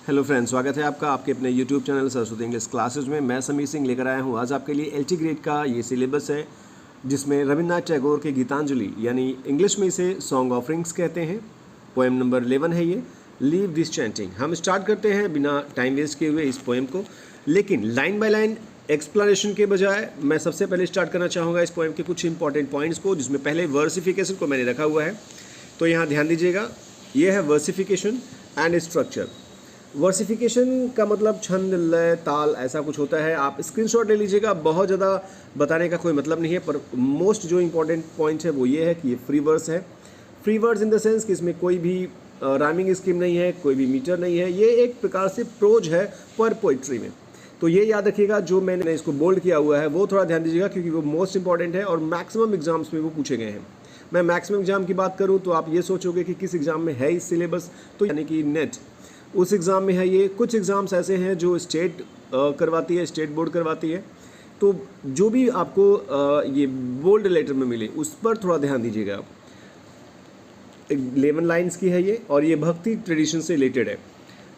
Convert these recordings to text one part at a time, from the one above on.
Hello friends, स्वागत है आपका आपके अपने YouTube channel Saraswati English classes में। मैं समीर सिंह लेकर आया हूँ आज आपके लिए एलटी ग्रेड का ये सिलेबस है, जिसमें रविन्द्रनाथ टैगोर के गीतांजलि यानी इंग्लिश में इसे सॉन्ग ऑफरिंग्स कहते हैं। पोएम नंबर 11 है ये, लीव दिस चैंटिंग। हम स्टार्ट करते हैं बिना टाइम वेस्ट किए हुए इस पोएम को, लेकिन लाइन बाय लाइन एक्सप्लेनेशन के बजाय मैं सबसे पहले स्टार्ट करना चाहूँगा इस पोएम के कुछ इंपॉर्टेंट पॉइंट्स को, जिसमें पहले वर्सिफिकेशन को मैंने रखा हुआ है। तो यहाँ ध्यान दीजिएगा, ये है वर्सिफिकेशन एंड स्ट्रक्चर। वर्सिफिकेशन का मतलब छंद, लय, ताल ऐसा कुछ होता है। आप स्क्रीनशॉट ले लीजिएगा, बहुत ज़्यादा बताने का कोई मतलब नहीं है, पर मोस्ट जो इंपॉर्टेंट पॉइंट है वो ये है कि ये फ्री वर्स है। Free verse in the sense कि इसमें कोई भी राइमिंग स्कीम नहीं है, कोई भी मीटर नहीं है। ये एक प्रकार से प्रोज है पर पोइट्री में। तो ये याद रखिएगा, जो मैंने इसको बोल्ड किया हुआ है वो थोड़ा ध्यान दीजिएगा, क्योंकि वो मोस्ट इंपॉर्टेंट है और मैक्सिमम एग्जाम्स में वो पूछे गए हैं। मैं मैक्सिमम एग्जाम की बात करूँ तो आप ये सोचोगे कि किस एग्जाम में है इस सिलेबस, तो यानी कि नेट उस एग्ज़ाम में है ये। कुछ एग्ज़ाम्स ऐसे हैं जो स्टेट करवाती है, स्टेट बोर्ड करवाती है। तो जो भी आपको ये बोल्ड लेटर में मिले उस पर थोड़ा ध्यान दीजिएगा आप। 11 लाइन्स की है ये, और ये भक्ति ट्रेडिशन से रिलेटेड है।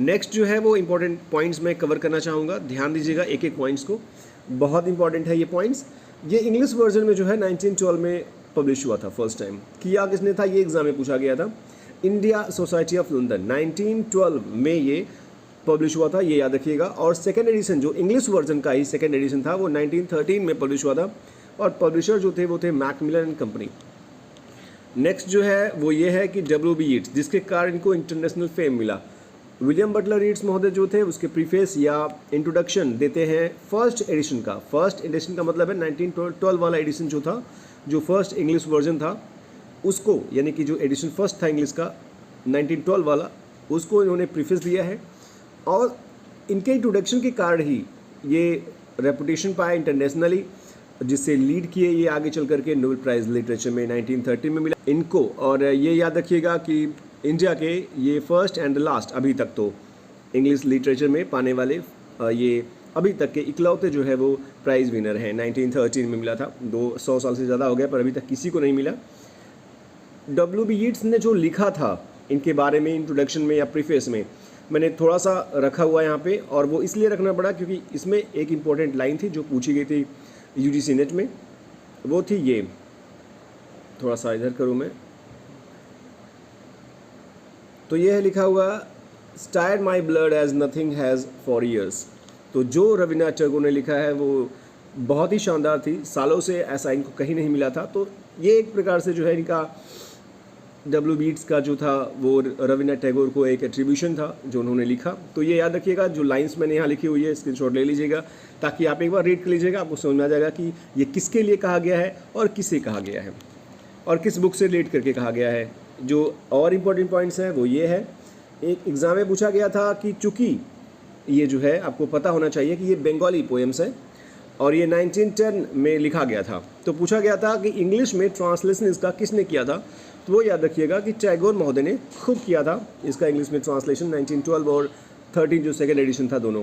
नेक्स्ट जो है वो इंपॉर्टेंट पॉइंट्स मैं कवर करना चाहूँगा, ध्यान दीजिएगा एक एक पॉइंट्स को, बहुत इंपॉर्टेंट है ये पॉइंट्स। ये इंग्लिश वर्जन में जो है 1912 में पब्लिश हुआ था फर्स्ट टाइम। किया किसने था, ये एग्ज़ाम में पूछा गया था। इंडिया सोसाइटी ऑफ लंदन 1912 में ये पब्लिश हुआ था, ये याद रखिएगा। और सेकेंड एडिशन जो इंग्लिश वर्जन का ही सेकेंड एडिशन था वो 1913 में पब्लिश हुआ था, और पब्लिशर जो थे वो थे मैकमिलन एंड कंपनी। नेक्स्ट जो है वो ये है कि W.B. यीट्स, जिसके कारण इनको इंटरनेशनल फेम मिला। विलियम बटलर यीट्स महोदय जो थे उसके प्रीफेस या इंट्रोडक्शन देते हैं फर्स्ट एडिशन का। फर्स्ट एडिशन का मतलब है 1912 वाला एडिशन जो था, जो फर्स्ट इंग्लिश वर्जन था उसको, यानी कि जो एडिशन फर्स्ट था इंग्लिश का 1912 वाला, उसको इन्होंने प्रीफेस दिया है। और इनके इंट्रोडक्शन के कारण ही ये रेपुटेशन पाया इंटरनेशनली, जिससे लीड किए ये आगे चल करके नोबेल प्राइज़ लिटरेचर में 1930 में मिला इनको। और ये याद रखिएगा कि इंडिया के ये फर्स्ट एंड लास्ट अभी तक तो इंग्लिश लिटरेचर में पाने वाले ये अभी तक के इकलौते जो है वो प्राइज़ विनर हैं। 1913 में मिला था, 200 साल से ज़्यादा हो गया पर अभी तक किसी को नहीं मिला। W.B. यीट्स ने जो लिखा था इनके बारे में इंट्रोडक्शन में या प्रीफेस में, मैंने थोड़ा सा रखा हुआ यहाँ पे, और वो इसलिए रखना पड़ा क्योंकि इसमें एक इम्पॉर्टेंट लाइन थी जो पूछी गई थी UGC नेट में। वो थी ये, थोड़ा सा इधर करूँ मैं, तो ये है लिखा हुआ, stirred my blood as nothing has for years. तो जो रविन्द्रनाथ टैगोर ने लिखा है वो बहुत ही शानदार थी, सालों से ऐसा इनको कहीं नहीं मिला था। तो ये एक प्रकार से जो है इनका W.B. यीट्स का जो था वो रविन्द्रनाथ टैगोर को एक एट्रीब्यूशन था जो उन्होंने लिखा। तो ये याद रखिएगा, जो लाइंस मैंने यहाँ लिखी हुई है स्क्रीनशॉट ले लीजिएगा, ताकि आप एक बार रीड कर लीजिएगा, आपको समझ में आ जाएगा कि ये किसके लिए कहा गया है और किसे कहा गया है और किस बुक से रिलेट करके कहा गया है। जो और इम्पोर्टेंट पॉइंट्स हैं वो ये है, एक एग्ज़ाम में पूछा गया था कि चूँकि ये जो है आपको पता होना चाहिए कि ये बंगाली पोएम्स है और ये 1910 में लिखा गया था, तो पूछा गया था कि इंग्लिश में ट्रांसलेशन इसका किसने किया था। तो वो याद रखिएगा कि टैगोर महोदय ने खुद किया था इसका इंग्लिश में ट्रांसलेशन, 1912 और 13 जो सेकेंड एडिशन था दोनों।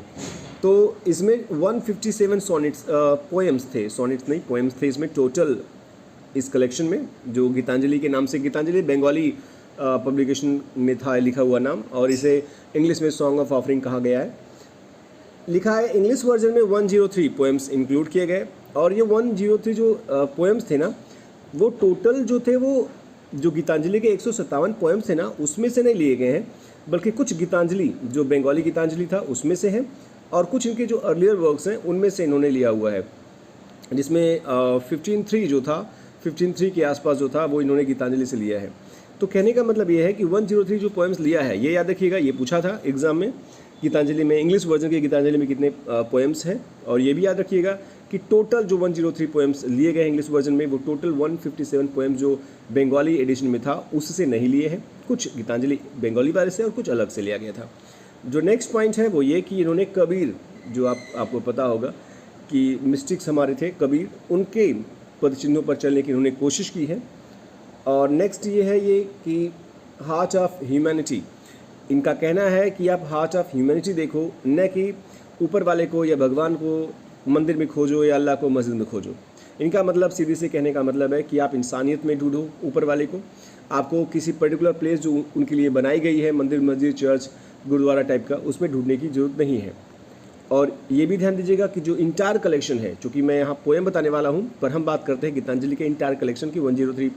तो इसमें 157 सोनेट्स पोएम्स थे, सोनेट्स नहीं पोएम्स थे इसमें टोटल इस कलेक्शन में, जो गीतांजलि के नाम से, गीतांजलि बंगाली पब्लिकेशन में था लिखा हुआ नाम, और इसे इंग्लिश में सॉन्ग ऑफ ऑफरिंग कहा गया है। लिखा है इंग्लिश वर्जन में 103 पोएम्स इंक्लूड किए गए, और ये 103 जो पोएम्स थे ना, वो टोटल जो थे वो जो गीतांजलि के 157 पोएम्स थे ना उसमें से नहीं लिए गए हैं, बल्कि कुछ गीतांजलि जो बंगाली गीतांजलि था उसमें से है, और कुछ इनके जो अर्लियर वर्क्स हैं उनमें से इन्होंने लिया हुआ है, जिसमें 15.3 जो था, 15.3 के आसपास जो था वो इन्होंने गीतांजलि से लिया है। तो कहने का मतलब ये है कि 103 जो पोएम्स लिया है, ये याद रखिएगा, ये पूछा था एग्ज़ाम में, गीतांजलि में इंग्लिश वर्जन के गीतांजलि में कितने पोएम्स हैं। और ये भी याद रखिएगा कि टोटल जो 103 पोएम्स लिए गए इंग्लिश वर्जन में, वो टोटल 157 पोएम्स जो बंगाली एडिशन में था उससे नहीं लिए हैं, कुछ गीतांजलि बंगाली वाले से और कुछ अलग से लिया गया था। जो नेक्स्ट पॉइंट है वो ये कि इन्होंने कबीर, जो आपको पता होगा कि मिस्टिक्स हमारे थे कबीर, उनके पदचिन्हों पर चलने की इन्होंने कोशिश की है। और नेक्स्ट ये है ये कि हार्ट ऑफ ह्यूमैनिटी, इनका कहना है कि आप हार्ट ऑफ ह्यूमैनिटी देखो, न कि ऊपर वाले को या भगवान को मंदिर में खोजो या अल्लाह को मस्जिद में खोजो। इनका मतलब सीधे से कहने का मतलब है कि आप इंसानियत में ढूंढो ऊपर वाले को। आपको किसी पर्टिकुलर प्लेस जो उनके लिए बनाई गई है, मंदिर, मस्जिद, चर्च, गुरुद्वारा टाइप का, उसमें ढूंढने की ज़रूरत नहीं है। और ये भी ध्यान दीजिएगा कि जो इंटायर कलेक्शन है, चूँकि मैं यहाँ पोएम बताने वाला हूँ, पर हम बात करते हैं गीतांजलि के इंटायर कलेक्शन की 103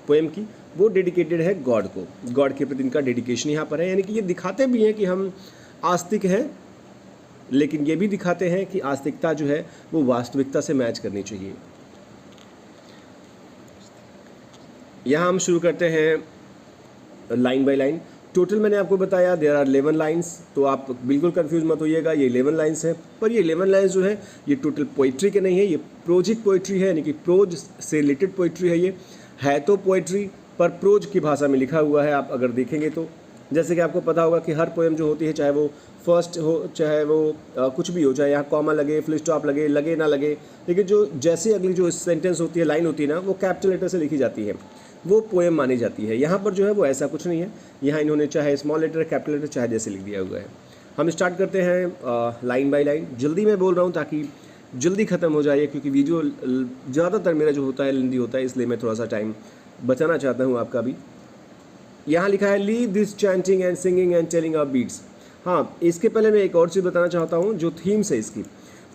पोएम की, वो डेडिकेटेड है गॉड को, गॉड के प्रति इनका डेडिकेशन यहाँ पर है। यानी कि ये दिखाते भी हैं कि हम आस्तिक हैं, लेकिन ये भी दिखाते हैं कि आस्तिकता जो है वो वास्तविकता से मैच करनी चाहिए। यहाँ हम शुरू करते हैं लाइन बाय लाइन। टोटल मैंने आपको बताया देयर आर 11 लाइन्स, तो आप बिल्कुल कंफ्यूज मत होइएगा, ये 11 लाइन्स हैं। पर ये 11 लाइन्स जो है ये टोटल पोइट्री के नहीं है, ये प्रोजिक पोइट्री है, यानी कि प्रोज से रिलेटेड पोइट्री है। ये है तो पोइट्री पर प्रोज की भाषा में लिखा हुआ है। आप अगर देखेंगे तो जैसे कि आपको पता होगा कि हर पोएम जो होती है, चाहे वो फर्स्ट हो, चाहे वो कुछ भी हो, चाहे यहाँ कॉमा लगे, फुल स्टॉप लगे, लगे ना लगे, लेकिन जो जैसे अगली जो सेंटेंस होती है, लाइन होती है ना, वो कैपिटल लेटर से लिखी जाती है, वो पोएम मानी जाती है। यहाँ पर जो है वो ऐसा कुछ नहीं है। यहाँ इन्होंने चाहे स्मॉल लेटर, कैपिटल लेटर, चाहे जैसे लिख दिया हुआ है। हम स्टार्ट करते हैं लाइन बाय लाइन। जल्दी मैं बोल रहा हूँ ताकि जल्दी ख़त्म हो जाए, क्योंकि वीडियो ज़्यादातर मेरा जो होता है लेंदी होता है, इसलिए मैं थोड़ा सा टाइम बचाना चाहता हूँ आपका भी। यहाँ लिखा है leave this chanting and singing and telling of beads. हाँ, इसके पहले मैं एक और चीज़ बताना चाहता हूँ। जो थीम्स है इसकी,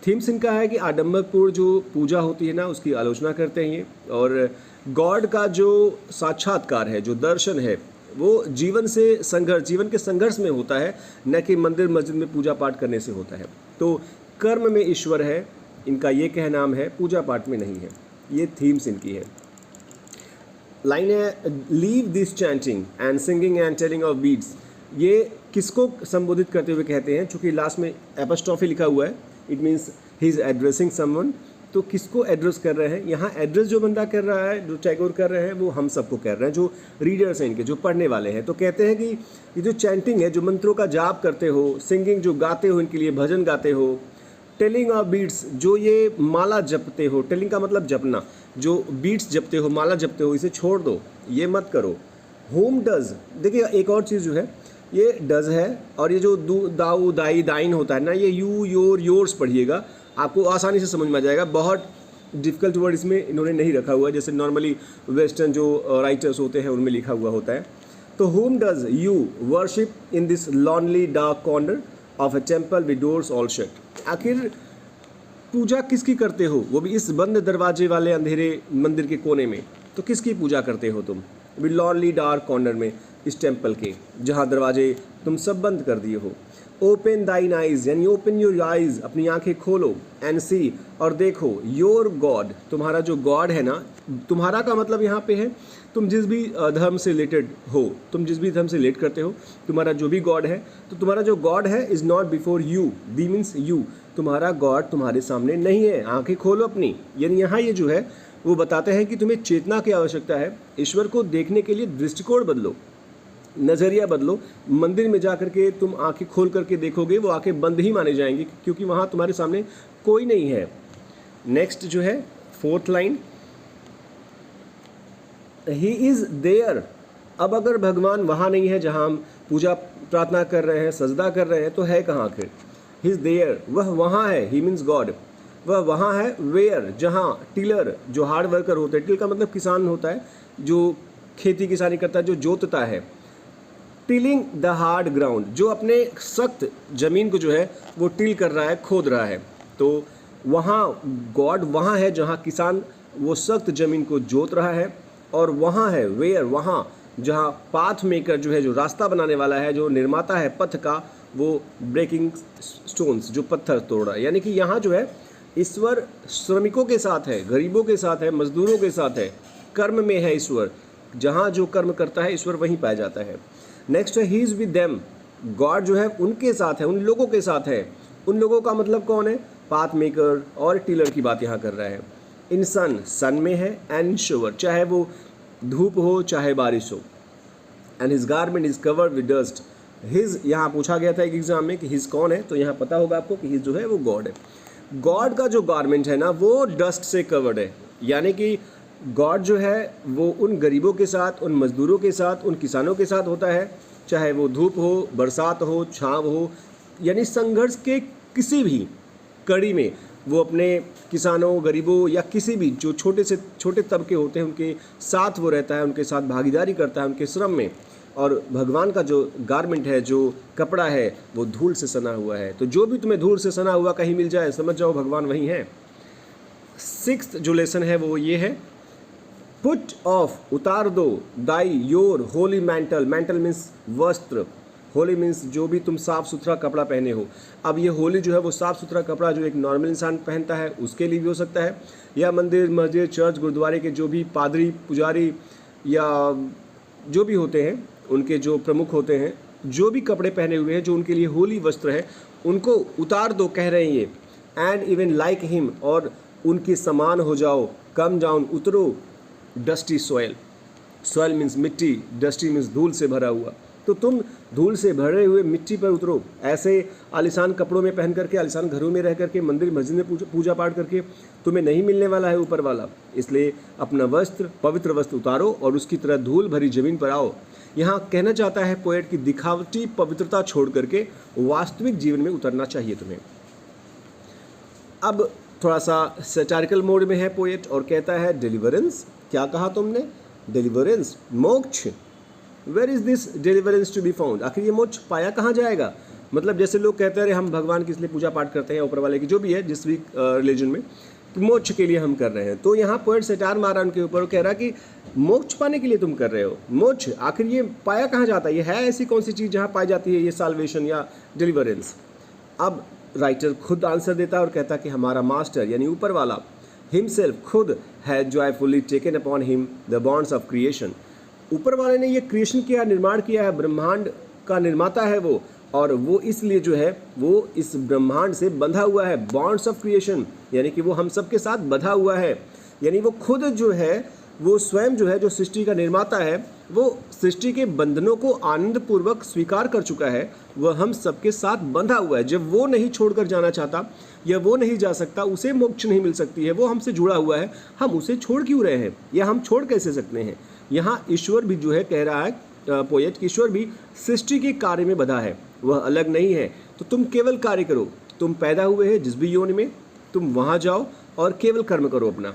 थीम्स इनका है कि आडंबरपूर्ण जो पूजा होती है ना, उसकी आलोचना करते हैं ये, और गॉड का जो साक्षात्कार है, जो दर्शन है, वो जीवन से संघर्ष, जीवन के संघर्ष में होता है, न कि मंदिर मस्जिद में पूजा पाठ करने से होता है। तो कर्म में ईश्वर है, इनका ये कहनाम है, पूजा पाठ में नहीं है। ये थीम्स इनकी है। लाइन है leave this chanting and singing and telling of beads. ये किसको संबोधित करते हुए कहते हैं? चूँकि लास्ट में एपोस्ट्रोफी लिखा हुआ है, it means he is addressing someone. तो किसको एड्रेस कर रहे हैं? यहाँ एड्रेस जो बंदा कर रहा है, जो टैगोर कर रहे हैं, वो हम सबको कर रहे हैं, जो रीडर्स हैं इनके, जो पढ़ने वाले हैं। तो कहते हैं कि ये जो चैंटिंग है, जो मंत्रों का जाप करते हो, सिंगिंग जो गाते हो, इनके लिए भजन गाते हो, टेलिंग ऑफ बीट्स जो ये माला जपते हो, टेलिंग का मतलब जपना, जो बीट्स जपते हो, माला जपते हो, इसे छोड़ दो, ये मत करो। होम डज, देखिए एक और चीज़ जो है, ये डज है, और ये जो दाऊ दाई दाइन होता है ना, ये यू योर योर्स पढ़िएगा, आपको आसानी से समझ में आ जाएगा। बहुत डिफ़िकल्ट वर्ड इसमें इन्होंने नहीं रखा हुआ है, जैसे नॉर्मली वेस्टर्न जो राइटर्स होते हैं उनमें लिखा हुआ होता है। तो home does you worship in this lonely dark corner of a temple with doors all shut. आखिर पूजा किसकी करते हो, वो भी इस बंद दरवाजे वाले अंधेरे मंदिर के कोने में? तो किसकी पूजा करते हो तुम? विद लॉनली डार्क कॉर्नर में, इस टेम्पल के जहाँ दरवाजे तुम सब बंद कर दिए हो। ओपन दाइन आइज, यानी ओपन योर आइज, अपनी आंखें खोलो, एंड सी, और देखो, योर गॉड, तुम्हारा जो गॉड है ना, तुम्हारा का मतलब यहाँ पे है तुम जिस भी धर्म से रिलेटेड हो, तुम जिस भी धर्म से रिलेट करते हो, तुम्हारा जो भी गॉड है, तो तुम्हारा जो गॉड है is not before you, the means you, तुम्हारा गॉड तुम्हारे सामने नहीं है। आंखें खोलो अपनी, यानी यहाँ ये जो है वो बताते हैं कि तुम्हें चेतना की आवश्यकता है। ईश्वर को देखने के लिए दृष्टिकोण बदलो, नज़रिया बदलो। मंदिर में जा करके तुम आंखें खोल करके देखोगे, वो आंखें बंद ही माने जाएंगी, क्योंकि वहाँ तुम्हारे सामने कोई नहीं है। नेक्स्ट जो है 4th line, he is there. अब अगर भगवान वहाँ नहीं है जहाँ हम पूजा प्रार्थना कर रहे हैं, सजदा कर रहे हैं, तो है कहाँ आखिर? ही इज़ देयर, वह वहाँ है, ही मीन्स गॉड, वह वहाँ है। वेयर, जहाँ। टिलर, जो हार्ड वर्कर होते हैं, टिल का मतलब किसान होता है, जो खेती किसानी करता है, जो जोतता है। टिलिंग द हार्ड ग्राउंड, जो अपने सख्त ज़मीन को जो है वो टिल कर रहा है, खोद रहा है। तो वहाँ गॉड वहाँ है जहाँ किसान वो सख्त ज़मीन को जोत रहा है, और वहाँ है वेयर, वहाँ जहाँ पाथ मेकर जो है, जो रास्ता बनाने वाला है, जो निर्माता है पथ का, वो ब्रेकिंग स्टोन्स, जो पत्थर तोड़ रहा है। यानी कि यहाँ जो है ईश्वर श्रमिकों के साथ है, गरीबों के साथ है, मजदूरों के साथ है, कर्म में है ईश्वर। जहाँ जो कर्म करता है ईश्वर वहीं पाया जाता है। नेक्स्ट है he is with them, God जो है उनके साथ है, उन लोगों के साथ है। उन लोगों का मतलब कौन है? पाथ मेकर और टिलर की बात यहाँ कर रहा है। इन सन, सन में है, एंड शोवर, चाहे वो धूप हो चाहे बारिश हो। And his garment is covered with dust. His, यहाँ पूछा गया था एक एग्जाम में कि हिज कौन है, तो यहाँ पता होगा आपको कि हिज जो है वो गॉड है। गॉड का जो गारमेंट है ना, वो डस्ट से कवर्ड है। यानी कि गॉड जो है वो उन गरीबों के साथ, उन मजदूरों के साथ, उन किसानों के साथ होता है, चाहे वो धूप हो, बरसात हो, छाँव हो, यानी संघर्ष के किसी भी कड़ी में वो अपने किसानों, गरीबों या किसी भी जो छोटे से छोटे तबके होते हैं उनके साथ वो रहता है, उनके साथ भागीदारी करता है, उनके श्रम में। और भगवान का जो गारमेंट है, जो कपड़ा है, वो धूल से सना हुआ है। तो जो भी तुम्हें धूल से सना हुआ कहीं मिल जाए, समझ जाओ भगवान वहीं है। 6th जो लेसन है वो ये है, पुट ऑफ, उतार दो, thy your holy mantle, mantle means वस्त्र, होली मीन्स जो भी तुम साफ़ सुथरा कपड़ा पहने हो। अब ये होली जो है वो साफ़ सुथरा कपड़ा जो एक नॉर्मल इंसान पहनता है उसके लिए भी हो सकता है, या मंदिर, मस्जिद, चर्च, गुरुद्वारे के जो भी पादरी, पुजारी या जो भी होते हैं, उनके जो प्रमुख होते हैं, जो भी कपड़े पहने हुए हैं जो उनके लिए होली वस्त्र है, उनको उतार दो, कह रहे हैं ये। एंड इवन लाइक हिम, और उनके समान हो जाओ, कम डाउन, उतरो, डस्टी सॉयल, सॉयल मीन्स मिट्टी, डस्टी मीन्स धूल से भरा हुआ, तो तुम धूल से भरे हुए मिट्टी पर उतरो। ऐसे आलिशान कपड़ों में पहन करके, आलिशान घरों में रह करके, मंदिर मस्जिद में पूजा पाठ करके तुम्हें नहीं मिलने वाला है ऊपर वाला। इसलिए अपना वस्त्र, पवित्र वस्त्र उतारो और उसकी तरह धूल भरी जमीन पर आओ। यहाँ कहना चाहता है पोएट की दिखावटी पवित्रता छोड़ करके वास्तविक जीवन में उतरना चाहिए तुम्हें। अब थोड़ा सा सैटारिकल मोड में है पोएट और कहता है डिलीवरेंस। क्या कहा तुमने? डिलीवरेंस, मोक्ष। Where is this deliverance to be found? आखिर ये मोक्ष पाया कहाँ जाएगा? मतलब जैसे लोग कहते हैं हम भगवान की इसलिए पूजा पाठ करते हैं, ऊपर वाले की जो भी है जिस भी रिलीजन में, कि मोक्ष के लिए हम कर रहे हैं। तो यहाँ पोएट सेटार मारा उनके ऊपर और कह रहा कि मोक्ष पाने के लिए तुम कर रहे हो। मोक्ष आखिर ये पाया कहाँ जाता है? ये है ऐसी कौन सी चीज़ जहाँ पाई जाती है ये साल्वेशन या डिलीवरेंस? अब राइटर खुद आंसर देता है और कहता है कि हमारा मास्टर यानी ऊपर वाला हिमसेल्फ खुद has joyfully taken upon him the bonds of creation. ऊपर वाले ने ये क्रिएशन किया, निर्माण किया है, ब्रह्मांड का निर्माता है वो, और वो इसलिए जो है वो इस ब्रह्मांड से बंधा हुआ है। बॉन्ड्स ऑफ क्रिएशन यानी कि वो हम सब के साथ बंधा हुआ है, यानी वो खुद जो है, वो स्वयं जो है, जो सृष्टि का निर्माता है, वो सृष्टि के बंधनों को आनंदपूर्वक स्वीकार कर चुका है। वह हम सबके साथ बंधा हुआ है। जब वो नहीं छोड़कर जाना चाहता या वो नहीं जा सकता, उसे मोक्ष नहीं मिल सकती है, वो हमसे जुड़ा हुआ है, हम उसे छोड़ क्यों रहे हैं या हम छोड़ कैसे सकते हैं? यहाँ ईश्वर भी जो है कह रहा है पोएट कि ईश्वर भी सृष्टि के कार्य में बधा है, वह अलग नहीं है। तो तुम केवल कार्य करो, तुम पैदा हुए हैं जिस भी योनि में, तुम वहाँ जाओ और केवल कर्म करो अपना।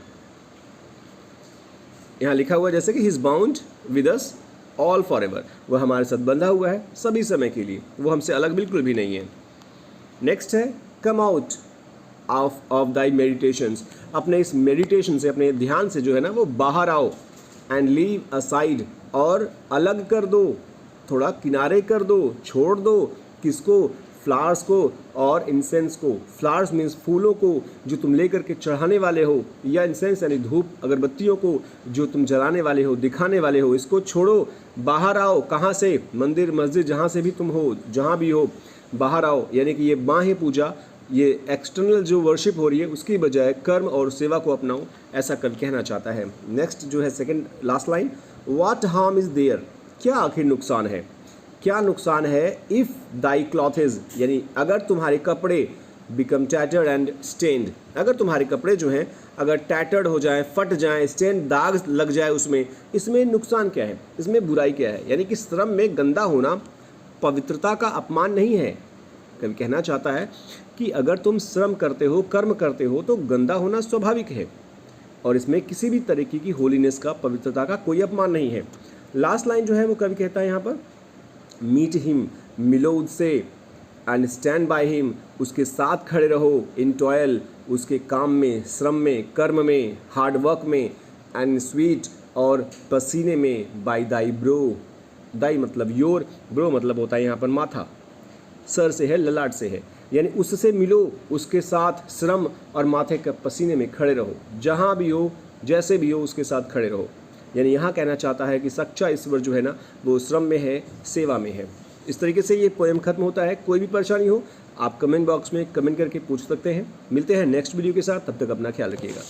यहाँ लिखा हुआ जैसे कि he is bound with us all for ever, वह हमारे साथ बंधा हुआ है सभी समय के लिए, वो हमसे अलग बिल्कुल भी नहीं है। नेक्स्ट है come out of thy meditations, अपने इस मेडिटेशन से, अपने ध्यान से जो है ना वो बाहर आओ। एंड लीव असाइड, और अलग कर दो, थोड़ा किनारे कर दो, छोड़ दो, किसको? फ्लावर्स को और इंसेंस को। फ्लावर्स मीन्स फूलों को जो तुम लेकर के चढ़ाने वाले हो, या इंसेंस यानी धूप अगरबत्तियों को जो तुम जलाने वाले हो, दिखाने वाले हो, इसको छोड़ो, बाहर आओ। कहाँ से? मंदिर, मस्जिद, जहाँ से भी तुम हो, जहाँ भी हो, बाहर आओ। यानी कि ये बाह्य पूजा, ये एक्सटर्नल जो वर्शिप हो रही है, उसकी बजाय कर्म और सेवा को अपनाओ, ऐसा कवि कहना चाहता है। नेक्स्ट जो है second last line, what harm is there, क्या आखिर नुकसान है? क्या नुकसान है? इफ़ दाई क्लॉथेज, यानी अगर तुम्हारे कपड़े बिकम टैटर्ड एंड स्टेन्ड, अगर तुम्हारे कपड़े जो हैं अगर टैटर्ड हो जाएं, फट जाएं, स्टेन, दाग लग जाए उसमें, इसमें नुकसान क्या है? इसमें बुराई क्या है? यानी कि श्रम में गंदा होना पवित्रता का अपमान नहीं है। कभी कहना चाहता है कि अगर तुम श्रम करते हो, कर्म करते हो, तो गंदा होना स्वाभाविक है और इसमें किसी भी तरीके की होलीनेस का, पवित्रता का कोई अपमान नहीं है। लास्ट लाइन जो है वो कवि कहता है यहाँ पर, मीट हिम, मिलो उससे, एंड स्टैंड बाय हिम, उसके साथ खड़े रहो, इन टॉयल, उसके काम में, श्रम में, कर्म में, हार्ड वर्क में, एंड स्वीट, और पसीने में, बाय दाई ब्रो। दाई मतलब योर, ब्रो मतलब होता है यहाँ पर माथा, सर से है, ललाट से है, यानी उससे मिलो, उसके साथ श्रम और माथे के पसीने में खड़े रहो, जहाँ भी हो, जैसे भी हो, उसके साथ खड़े रहो। यानी यहाँ कहना चाहता है कि सच्चा ईश्वर जो है ना वो श्रम में है, सेवा में है। इस तरीके से ये पोएम खत्म होता है। कोई भी परेशानी हो आप कमेंट बॉक्स में कमेंट करके पूछ सकते हैं। मिलते हैं नेक्स्ट वीडियो के साथ, तब तक अपना ख्याल रखिएगा।